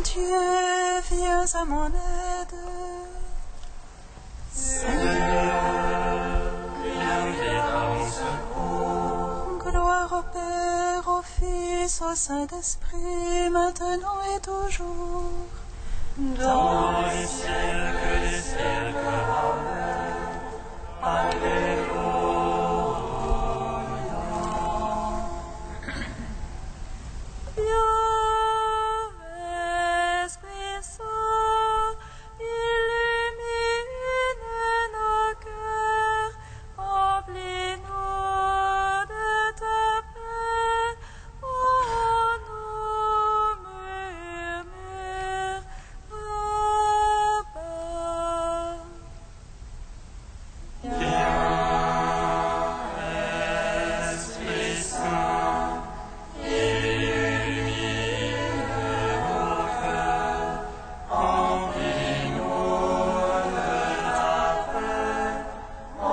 Dieu, viens à mon aide. Seigneur, viens à mon secours. Gloire au Père, au Fils, au Saint-Esprit, maintenant et toujours. Dans les siècles des siècles. Amen. Alléluia. Esprit Saint, illumine nos cœurs, remplis-nous de ta paix, oh, nous murmures, Abba. Esprit Saint, illumine nos cœurs, remplis-nous de ta paix, oh,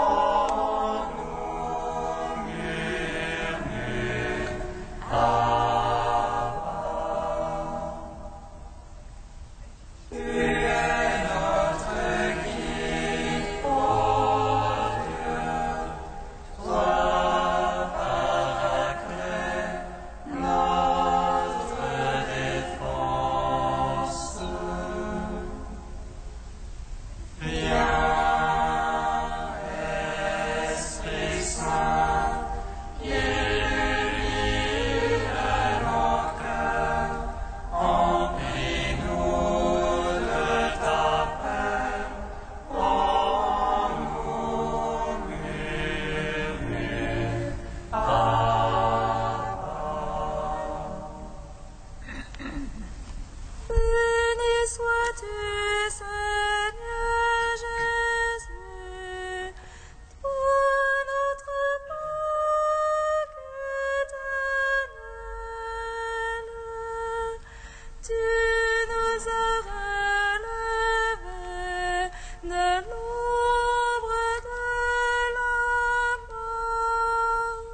nous murmures, Abba. Tu es notre guide, ô Dieu, toi, Paraclet, notre défense. Viens, Esprit Saint, illumine nos cœurs, remplis-nous de ta paix, oh, nous murmures, Abba. Béni sois-tu, Seigneur Jésus, toi notre Pâque éternel. Tu nous as relevés de l'ombre de la mort.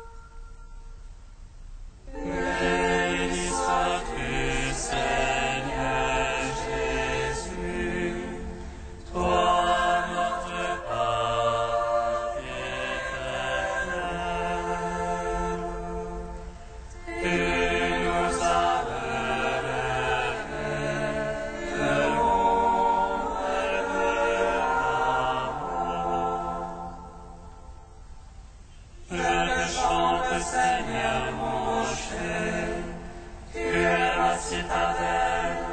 Béni sois-tu, Seigneur Jésus, toi notre Pâque éternel. Tu nous as relevés de l'ombre de la mort. Je te chante, Seigneur, mon rocher, tu es ma citadelle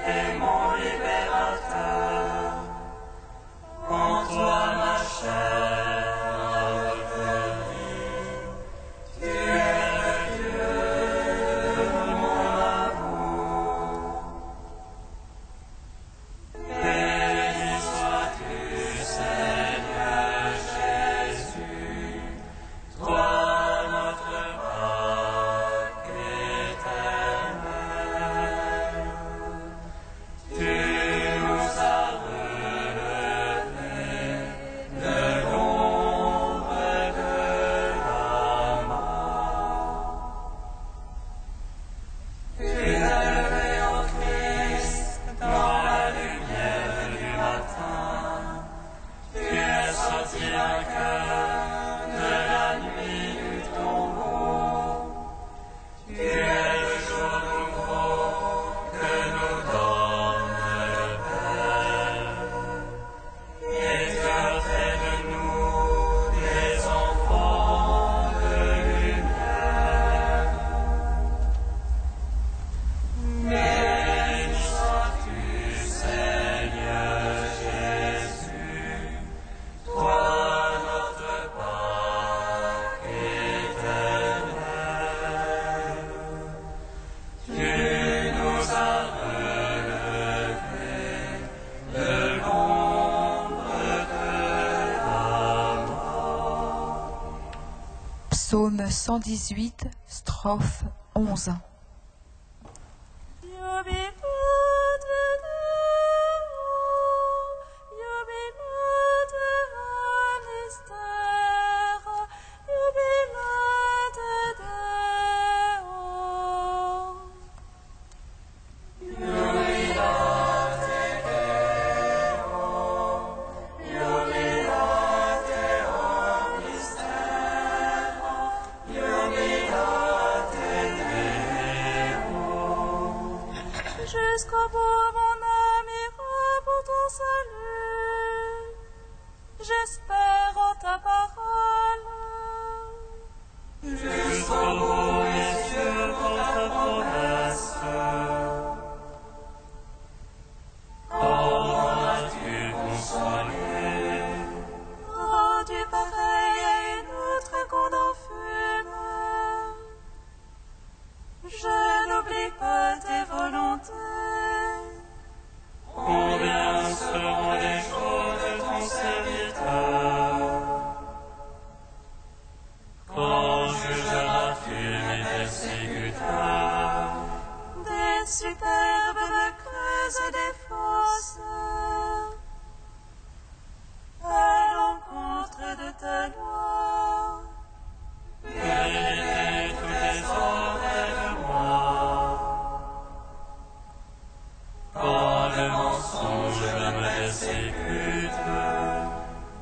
et mon libérateur. En toi ma chair a recueilli, tu es le Dieu de mon amour. Béni sois-tu, Seigneur Jésus, toi notre Pâque éternel. Tu nous as relevés de l'ombre de la mort. Tu es levé en Christ dans la lumière du matin. Tu es sorti vainqueur de la nuit du tombeau. Tu es le jour nouveau que nous donne le Père. Et tu as fait de nous des enfants de lumière. Béni sois-tu, Seigneur Jésus, toi notre Pâque éternel. Tu nous as relevés de l'ombre de la mort. Psaume 118, strophe 11. Jubilat Deo, jubilat Deo. Jusqu'au bout, mon âme ira pour ton salut. J'espère en ta parole. Jusqu'au bout, mes yeux pour ta promesse. Comment m'as-tu consolé? Rendu pareil à une autre qu'on en fume. Je n'oublie pas tes volontés. Combien seront les jours de ton serviteur? Quand jugeras-tu mes persécuteurs? Des superbes me creusent des fosses. À l'encontre de ta loi. Méditez tous les ordres de moi. Quand le mensonge me persécute,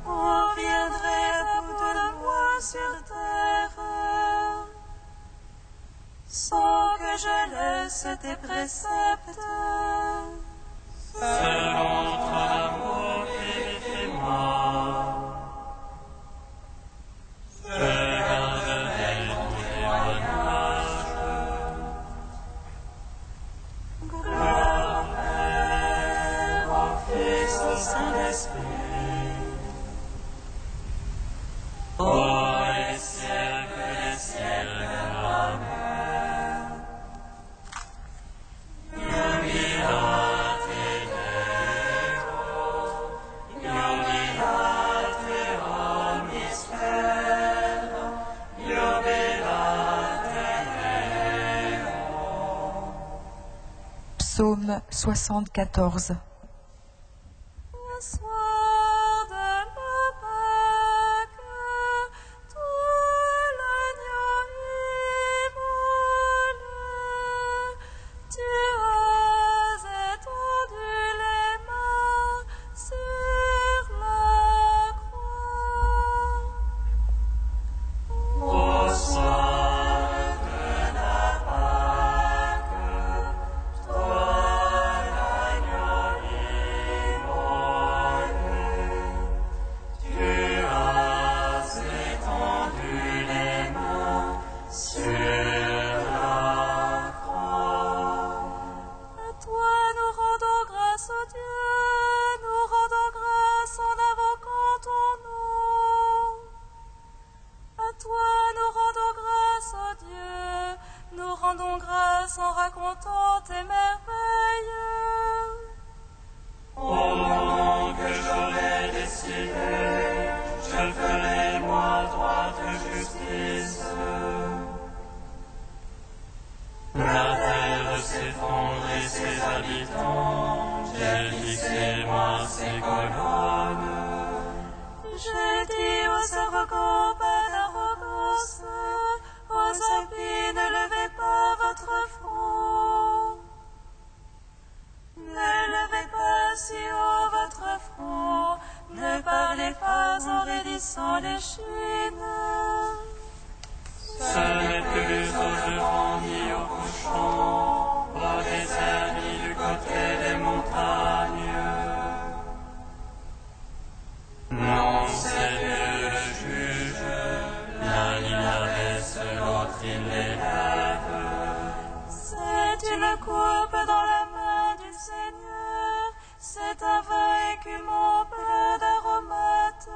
On viendrait à bout de moi sur terre, sans que je laisse tes préceptes. selon ton amour purifie-moi. Je garderai ton témoignage. Gloire au Père, au Fils, au Saint-Esprit. Ô les siècles, amen. Jubilate Deo, jubilate omnis terra, jubilate Deo. Psaume 74. Au soir de la Pâque, tout l'agneau immolé, tu as étendu les mains sur la croix. Au soir de la Pâque, toi l'agneau immolé, tu as étendu les mains sur la croix. À toi nous rendons grâce, au Dieu, nous rendons grâce en invoquant ton nom. À toi nous rendons grâce, au Dieu, nous rendons grâce en racontant tes merveilles. Au moment que j'aurai décidé, je ferai moi droite justice. La terre s'effondre et ses habitants, j'ai fixé moi ses colonnes. J'ai dit aux arrogants, pas d'arrogance, aux impies, ne levez pas votre front. Ne levez pas si haut votre front, ne parlez pas en raidissant l'échine. Ce n'est plus au levant ni au couchant, au désert ni du côté des montagnes. Non, c'est Dieu le juge, l'un il abaisse, l'autre il l'élève. C'est une coupe dans la main du Seigneur, c'est un vin écumant plein d'aromates.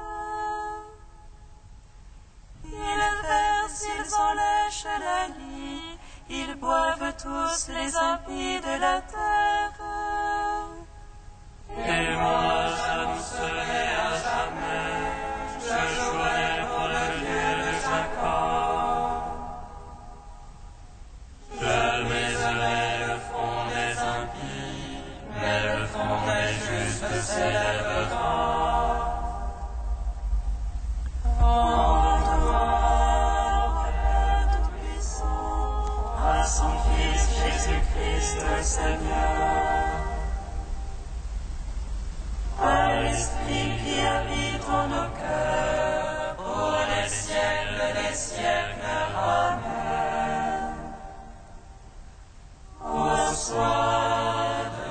Ils versent, ils enlèchent la lie, ils boivent tous les impies de la terre. Et moi j'annoncerai à jamais, je jouerai pour le Dieu de Jacob. Je briserai le front des impies, mais le front des justes s'élèvera. À son Fils Jésus-Christ le Seigneur, à l'Esprit qui habite en nos cœurs, pour les siècles des siècles. Amen. Au soir de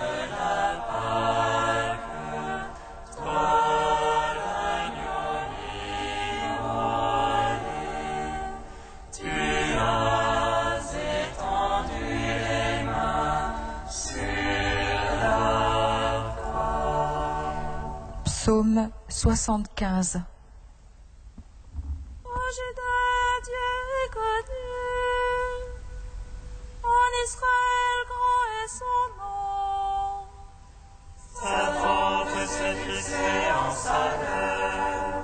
Psaume 75. En Juda, Dieu est connu. En Israël, grand est son nom. Sa trompe s'est fixée en Salem,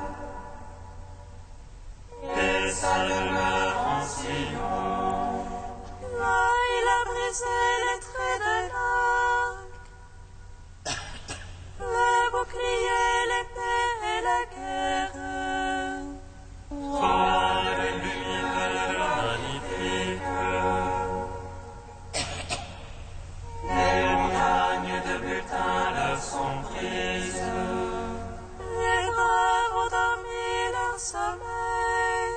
et sa demeure en Sion. Là, il a brisé les traits de l'arc, le bouclier, l'épée et la guerre. Toi, le lumineux magnifique, les montagnes de butin leur sont prises. Les braves ont dormi leur sommeil.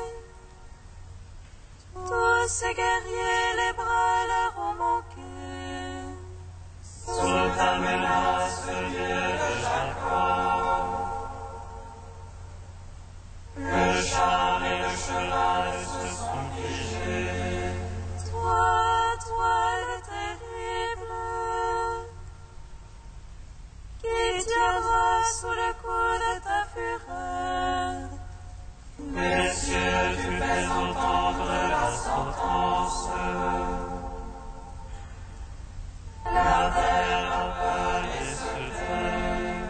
Tous ces guerriers, les bras leur ont manqué. Sous ta menace, Dieu de Jacob, le char et le cheval se sont figés. Toi le terrible, qui tiendra sous le coup de ta fureur. Les cieux, tu fais entendre la sentence. La terre a peur et se tait.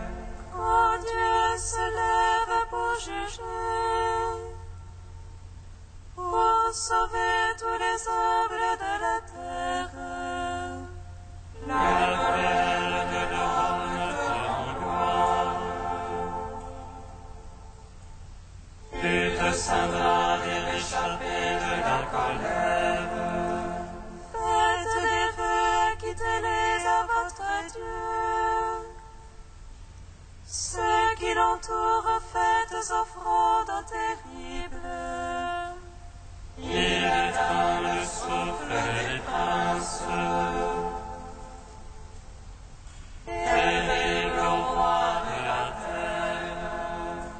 Quand Dieu se lève pour juger, pour sauver tous les angles de la terre. La guerre de l'homme en gloire. Tu te scindras des réchappés de la colère. Faites des vœux, quittez-les à votre Dieu. Ceux qui l'entourent, faites offrandes terribles. Il éteint le souffle des princes. Et le roi de la terre.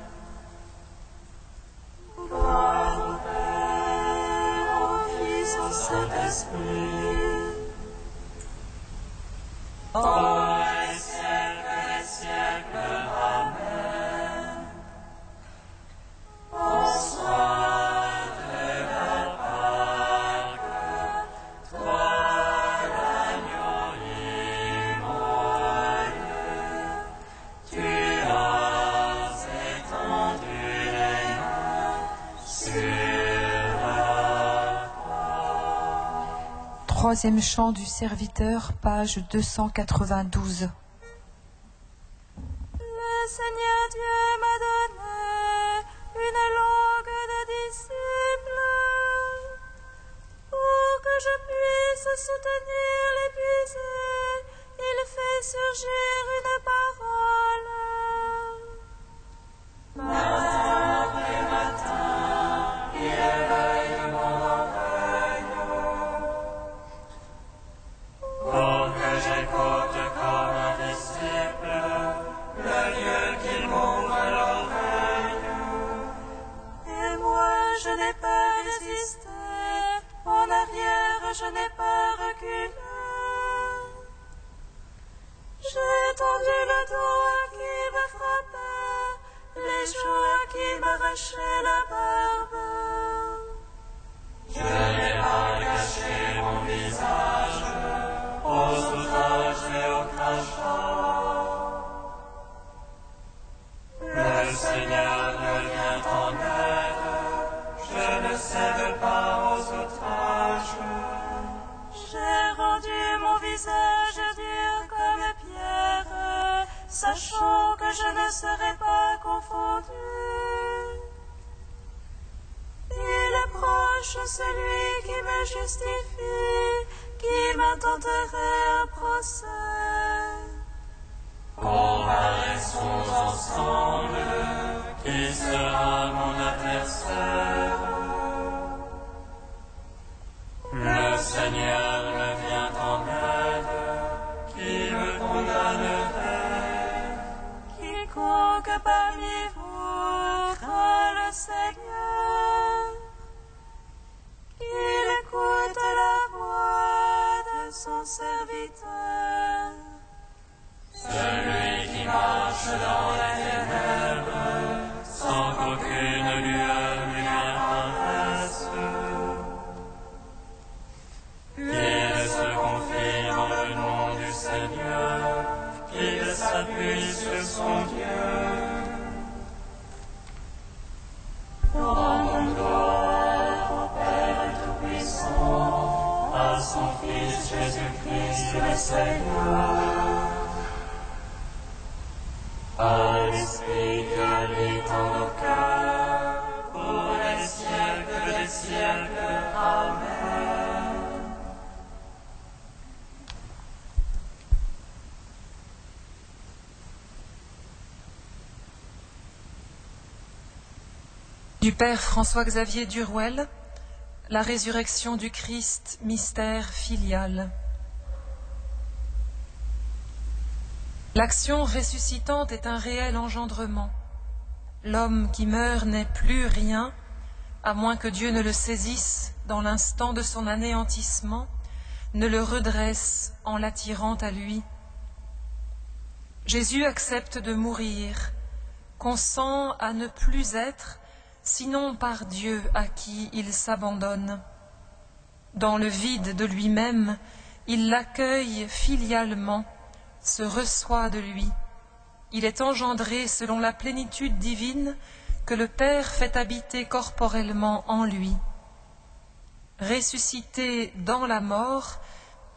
Gloire au Père, au Fils, au Saint-Esprit. Ô les siècles, Amen. Bonsoir de la Pâque, toi l'agneau immolé, tu as étendu les mains sur la croix. Troisième chant du serviteur, page 292. Le Seigneur Dieu m'a donné une langue de disciple pour que je puisse soutenir l'épuisé. Il fait surgir une parole. Matin après matin, il éveille mon oreille, pour que j'écoute comme un disciple le lieu qui m'ouvre l'oreille. Et moi je n'ai pas résisté, en arrière je n'ai pas reculé. J'ai tendu le dos à qui me frappait, les joues à qui m'arrachaient la barbe. Je n'ai pas caché mon visage aux outrages et aux crachats. Le Seigneur me vient en aide, je ne cède pas aux outrages. J'ai rendu mon visage dur comme pierre, sachant que je ne serai pas confondu. Il est proche celui qui me justifie, qui m'intenterait un procès. Comparaissons ensemble, qui sera mon adversaire. Le Seigneur me vient en aide, qui me condamnerait. Quiconque parmi vous craint le Seigneur, qu'il écoute la voix de son serviteur. Celui qui marche dans les ténèbres son Fils Jésus-Christ le Seigneur. Par l'Esprit qui habite en nos cœurs, pour les siècles des siècles. Amen. Du Père François-Xavier Duruel, la résurrection du Christ, mystère filial. L'action ressuscitante est un réel engendrement. L'homme qui meurt n'est plus rien, à moins que Dieu ne le saisisse dans l'instant de son anéantissement, ne le redresse en l'attirant à lui. Jésus accepte de mourir, consent à ne plus être, sinon par Dieu à qui il s'abandonne. Dans le vide de lui-même, il l'accueille filialement, se reçoit de lui. Il est engendré selon la plénitude divine que le Père fait habiter corporellement en lui. Ressuscité dans la mort,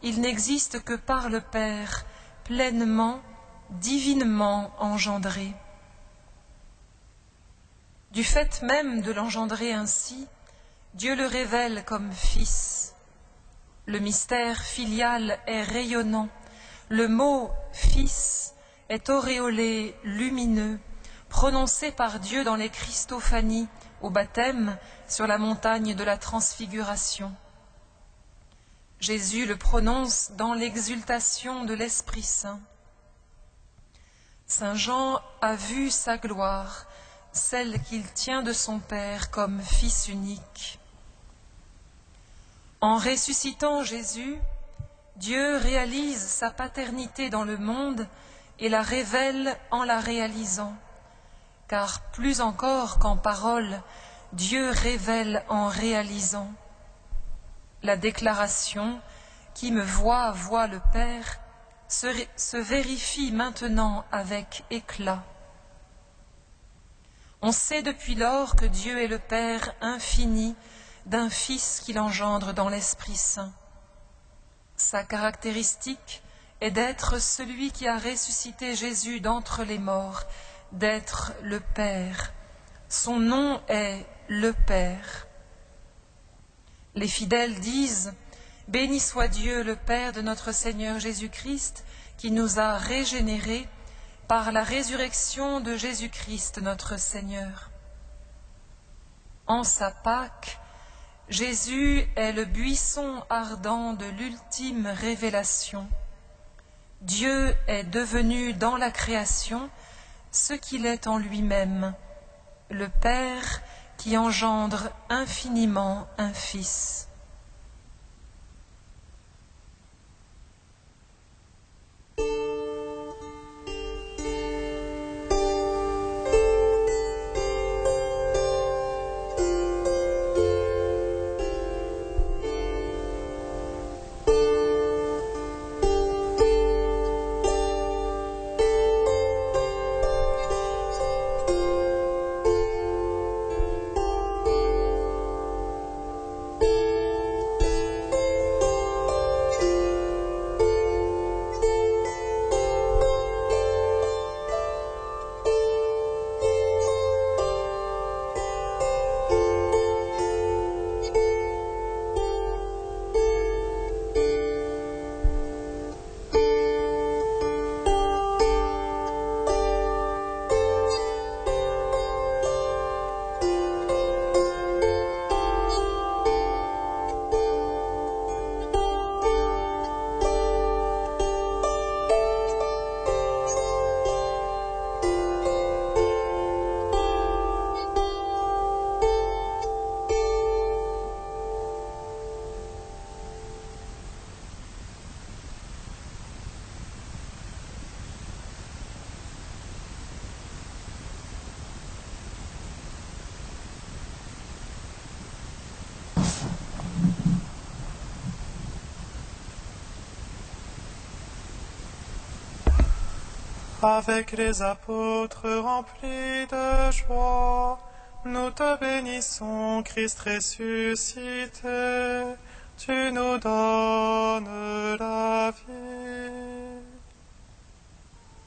il n'existe que par le Père, pleinement, divinement engendré. Du fait même de l'engendrer ainsi, Dieu le révèle comme Fils. Le mystère filial est rayonnant. Le mot « Fils » est auréolé, lumineux, prononcé par Dieu dans les Christophanies, au baptême, sur la montagne de la Transfiguration. Jésus le prononce dans l'exultation de l'Esprit Saint. Saint Jean a vu sa gloire, celle qu'il tient de son Père comme Fils unique. En ressuscitant Jésus, Dieu réalise sa paternité dans le monde et la révèle en la réalisant. Car plus encore qu'en parole, Dieu révèle en réalisant. La déclaration « Qui me voit, voit le Père » se vérifie maintenant avec éclat. On sait depuis lors que Dieu est le Père infini d'un Fils qu'il engendre dans l'Esprit Saint. Sa caractéristique est d'être celui qui a ressuscité Jésus d'entre les morts, d'être le Père. Son nom est le Père. Les fidèles disent « Béni soit Dieu, le Père de notre Seigneur Jésus-Christ, qui nous a régénérés par la résurrection de Jésus-Christ notre Seigneur. » En sa Pâque, Jésus est le buisson ardent de l'ultime révélation. Dieu est devenu dans la création ce qu'il est en lui-même, le Père qui engendre infiniment un Fils. Avec les apôtres remplis de joie, nous te bénissons, Christ ressuscité. tu nous donnes la vie.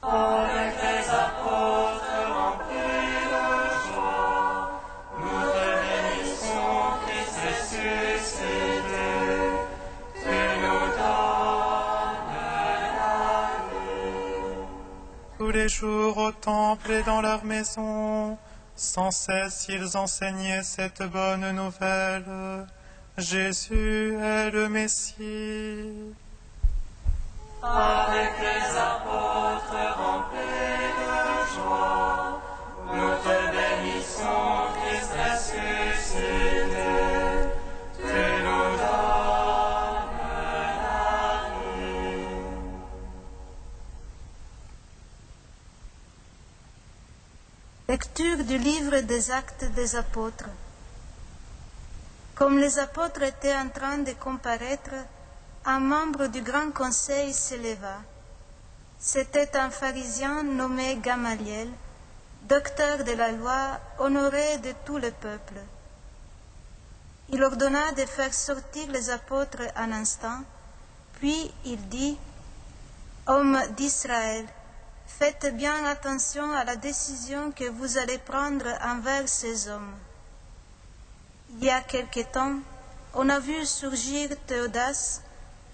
Avec les apôtres remplis de joie, nous te bénissons, Christ ressuscité. Tu nous donnes la vie. Tous les jours au temple et dans leur maison, sans cesse ils enseignaient cette bonne nouvelle. Jésus est le Messie. Avec les apôtres remplis de joie, nous te bénissons, Christ ressuscité. Tu nous donnes la vie. Lecture du livre des Actes des Apôtres. Comme les apôtres étaient en train de comparaître, un membre du Grand Conseil se leva. C'était un pharisien nommé Gamaliel, docteur de la loi, honoré de tout le peuple. Il ordonna de faire sortir les apôtres un instant, puis il dit « Hommes d'Israël, faites bien attention à la décision que vous allez prendre envers ces hommes. Il y a quelque temps, on a vu surgir Théodas.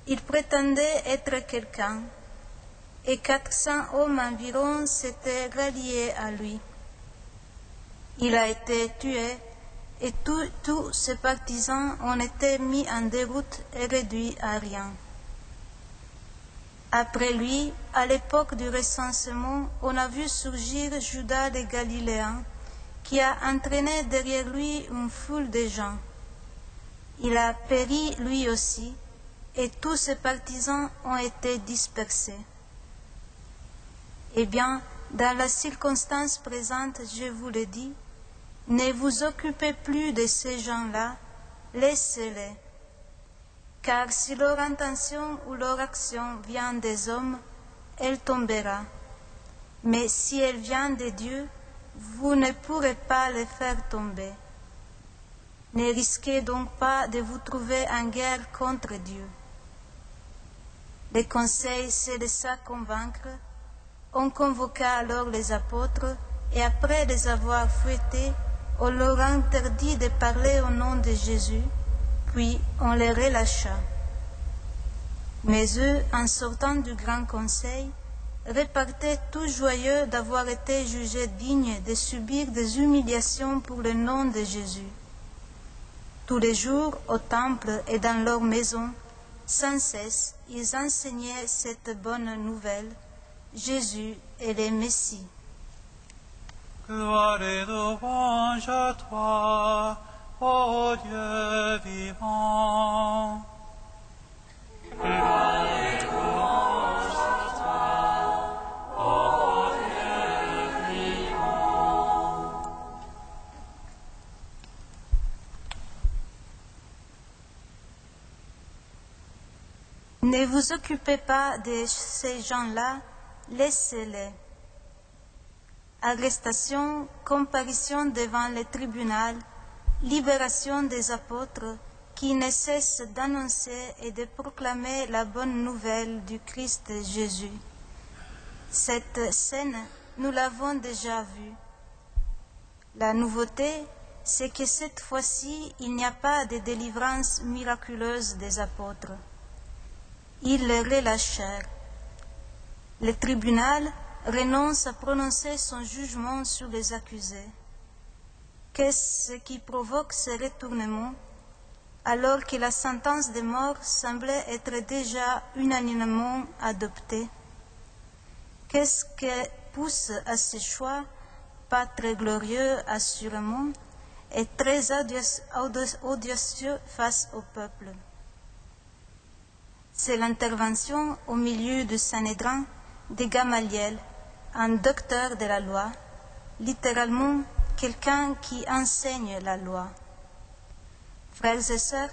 Il prétendait être quelqu'un, et 400 hommes environ s'étaient ralliés à lui. Il a été tué, et tous ses partisans ont été mis en déroute et réduits à rien. Après lui, à l'époque du recensement, on a vu surgir Judas le Galiléen, qui a entraîné derrière lui une foule de gens. Il a péri lui aussi, et tous ses partisans ont été dispersés. Eh bien, dans la circonstance présente, je vous le dis, ne vous occupez plus de ces gens-là, laissez-les. Car si leur intention ou leur action vient des hommes, elle tombera. Mais si elle vient de Dieu, vous ne pourrez pas les faire tomber. Ne risquez donc pas de vous trouver en guerre contre Dieu. Le conseil se laissa convaincre. On convoqua alors les apôtres et après les avoir fouettés, on leur interdit de parler au nom de Jésus, puis on les relâcha. Mais eux, en sortant du grand conseil, repartaient tout joyeux d'avoir été jugés dignes de subir des humiliations pour le nom de Jésus. Tous les jours, au temple et dans leur maison, sans cesse, ils enseignaient cette bonne nouvelle. Jésus est le Messie. Gloire et louange à toi, ô Dieu vivant. Gloire et louange à toi, ô Dieu vivant. Ne vous occupez pas de ces gens-là, laissez-les. Arrestation, comparution devant le tribunal, libération des apôtres qui ne cessent d'annoncer et de proclamer la bonne nouvelle du Christ Jésus. Cette scène, nous l'avons déjà vue. La nouveauté, c'est que cette fois-ci, il n'y a pas de délivrance miraculeuse des apôtres. Ils les relâchèrent. Le tribunal renonce à prononcer son jugement sur les accusés. Qu'est-ce qui provoque ce retournement, alors que la sentence de mort semblait être déjà unanimement adoptée? Qu'est-ce qui pousse à ce choix, pas très glorieux assurément, et très audacieux face au peuple? C'est l'intervention au milieu du Sanhédrin de Gamaliel, un docteur de la loi, littéralement quelqu'un qui enseigne la loi. Frères et sœurs,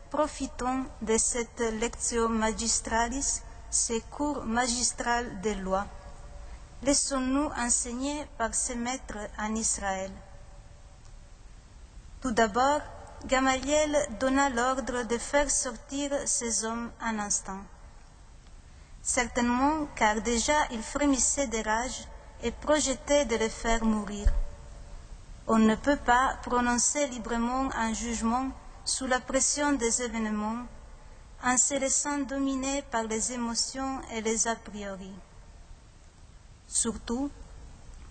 profitons de cette lectio magistralis, ces cours magistral de loi. Laissons-nous enseigner par ces maîtres en Israël. Tout d'abord, Gamaliel donna l'ordre de faire sortir ces hommes un instant. Certainement car déjà il frémissait de rage et projetait de les faire mourir. On ne peut pas prononcer librement un jugement sous la pression des événements, en se laissant dominer par les émotions et les a priori. Surtout,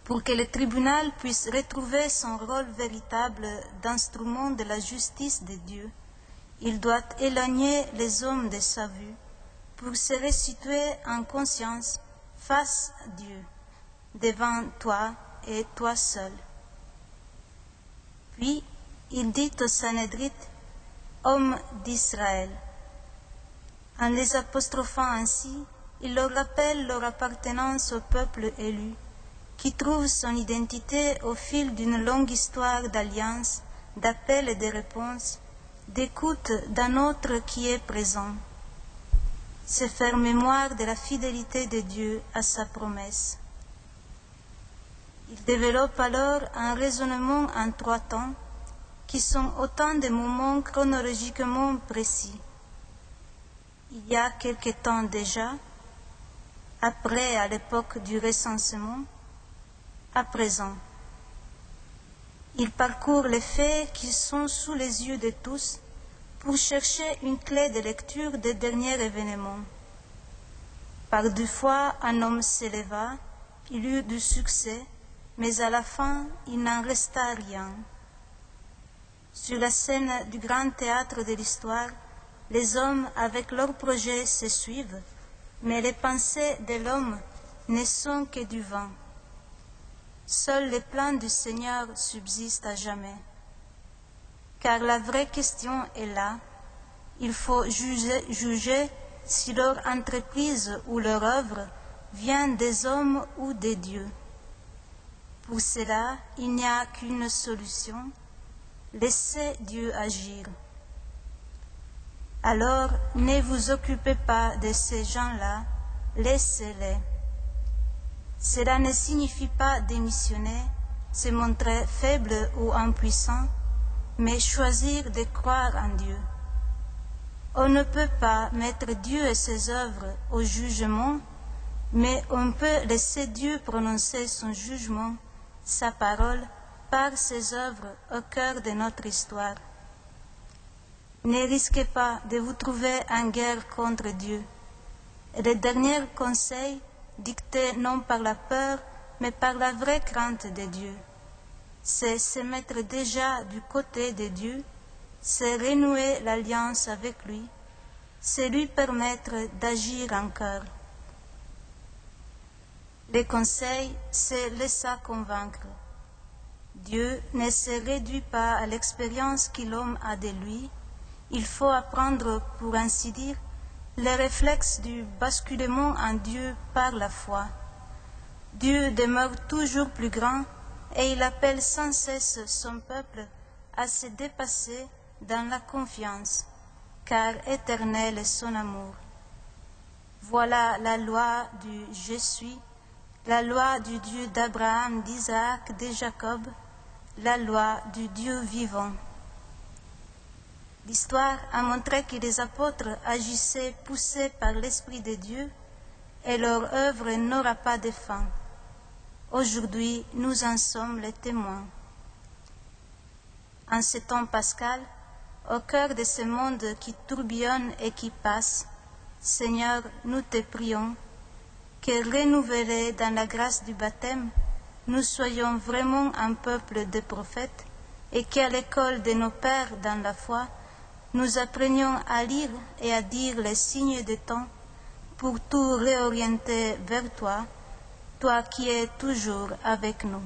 pour que le tribunal puisse retrouver son rôle véritable d'instrument de la justice de Dieu, il doit éloigner les hommes de sa vue pour se resituer en conscience face à Dieu, devant toi et toi seul. Puis, il dit aux Sanhédrites, hommes d'Israël. En les apostrophant ainsi, il leur rappelle leur appartenance au peuple élu, qui trouve son identité au fil d'une longue histoire d'alliance, d'appels et de réponses, d'écoute d'un autre qui est présent. C'est faire mémoire de la fidélité de Dieu à sa promesse. Il développe alors un raisonnement en 3 temps, qui sont autant de moments chronologiquement précis. Il y a quelque temps déjà, après à l'époque du recensement, à présent. Il parcourt les faits qui sont sous les yeux de tous pour chercher une clé de lecture des derniers événements. Par 2 fois, un homme s'éleva, il eut du succès, mais à la fin, il n'en resta rien. Sur la scène du grand théâtre de l'histoire, les hommes avec leurs projets se suivent, mais les pensées de l'homme ne sont que du vent. Seul les plans du Seigneur subsistent à jamais. Car la vraie question est là. Il faut juger si leur entreprise ou leur œuvre vient des hommes ou des dieux. Pour cela, il n'y a qu'une solution. Laissez Dieu agir. Alors, ne vous occupez pas de ces gens-là, laissez-les. Cela ne signifie pas démissionner, se montrer faible ou impuissant, mais choisir de croire en Dieu. On ne peut pas mettre Dieu et ses œuvres au jugement, mais on peut laisser Dieu prononcer son jugement, sa parole, par ses œuvres au cœur de notre histoire. Ne risquez pas de vous trouver en guerre contre Dieu. Et le dernier conseil, dicté non par la peur, mais par la vraie crainte de Dieu, c'est se mettre déjà du côté de Dieu, c'est renouer l'alliance avec lui, c'est lui permettre d'agir encore. Le conseil, c'est laisser convaincre. Dieu ne se réduit pas à l'expérience que l'homme a de lui. Il faut apprendre, pour ainsi dire, le réflexe du basculement en Dieu par la foi. Dieu demeure toujours plus grand et il appelle sans cesse son peuple à se dépasser dans la confiance, car éternel est son amour. Voilà la loi du « Je suis », la loi du Dieu d'Abraham, d'Isaac, de Jacob, la loi du Dieu vivant. L'histoire a montré que les apôtres agissaient poussés par l'Esprit de Dieu et leur œuvre n'aura pas de fin. Aujourd'hui, nous en sommes les témoins. En ce temps pascal, au cœur de ce monde qui tourbillonne et qui passe, Seigneur, nous te prions que, renouvelés dans la grâce du baptême, nous soyons vraiment un peuple de prophètes et qu'à l'école de nos pères dans la foi, nous apprenions à lire et à dire les signes des temps pour tout réorienter vers toi, toi qui es toujours avec nous.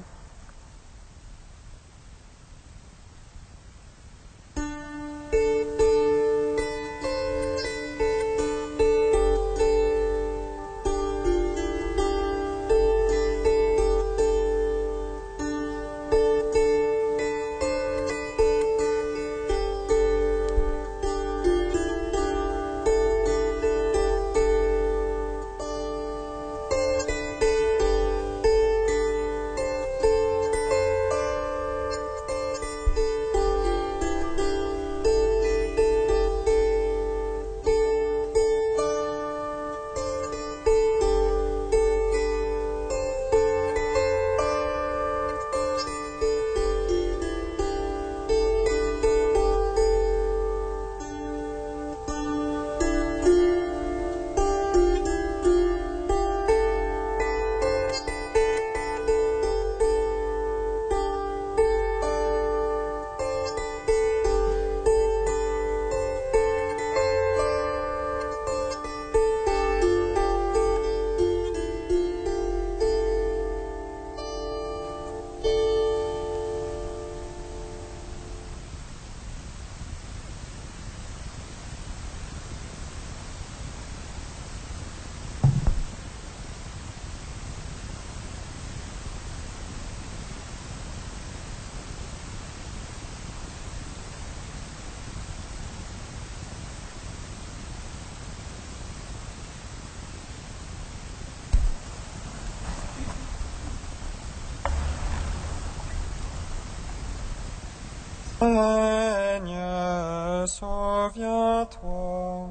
Seigneur, souviens-toi.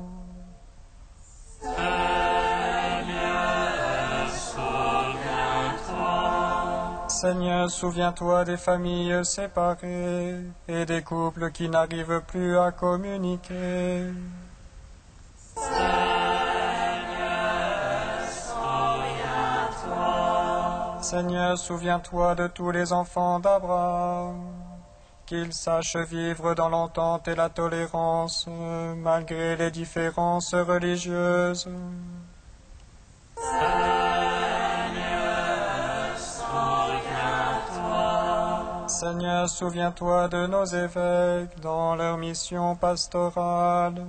Seigneur, souviens-toi des familles séparées et des couples qui n'arrivent plus à communiquer. Seigneur, souviens-toi de tous les enfants d'Abraham, qu'ils sachent vivre dans l'entente et la tolérance, malgré les différences religieuses. Seigneur, souviens-toi de nos évêques dans leur mission pastorale.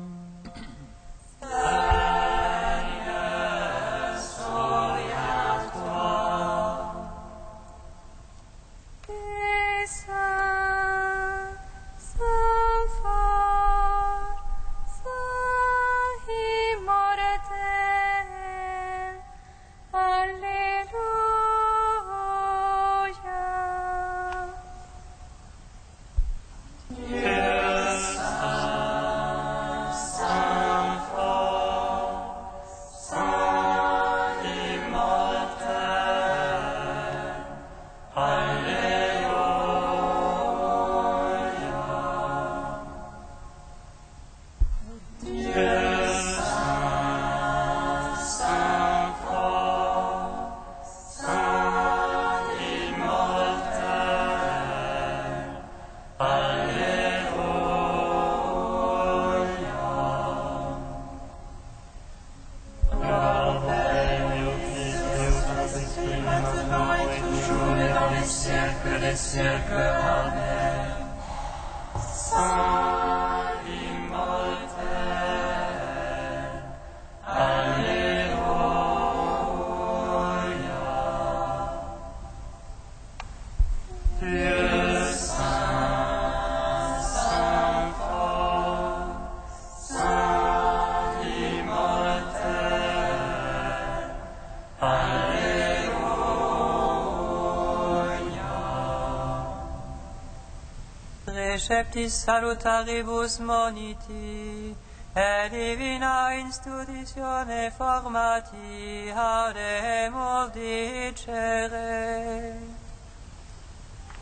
Receptis salutaribus moniti, et divina institutione formati, haudemur dicere.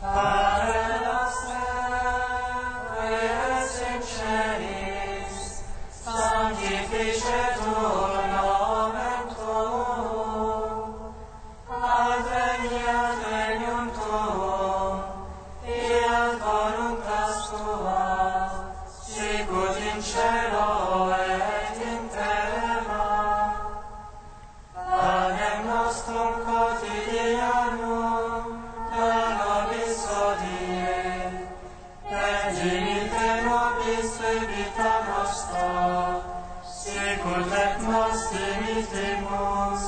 Padre nostrum, qui es in celis, sanctificetur nomen tuum, adveniat regnum tuum, fiat voluntas tua, sicut in cielo et in terra. Panem nostrum quotidianum da nobis hodie, et dimitte nobis debita nostra, sicut et nos dimittimus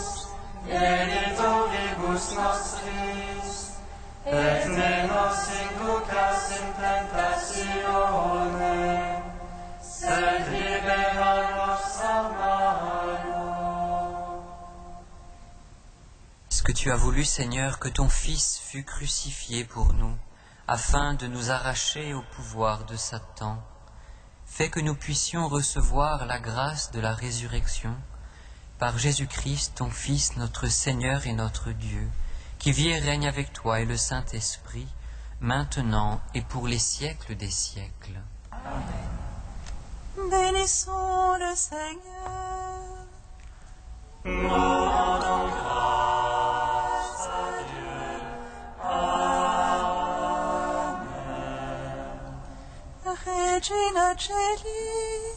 debitoribus nostris, et ne nos inducas in tentationem, sed libera nos a malo. Est-ce que tu as voulu, Seigneur, que ton Fils fût crucifié pour nous, afin de nous arracher au pouvoir de Satan? Fais que nous puissions recevoir la grâce de la résurrection par Jésus-Christ, ton Fils, notre Seigneur et notre Dieu, qui vit et règne avec toi et le Saint-Esprit, maintenant et pour les siècles des siècles. Amen. Bénissons le Seigneur. Nous rendons grâce à Dieu. Amen. Regina Celi,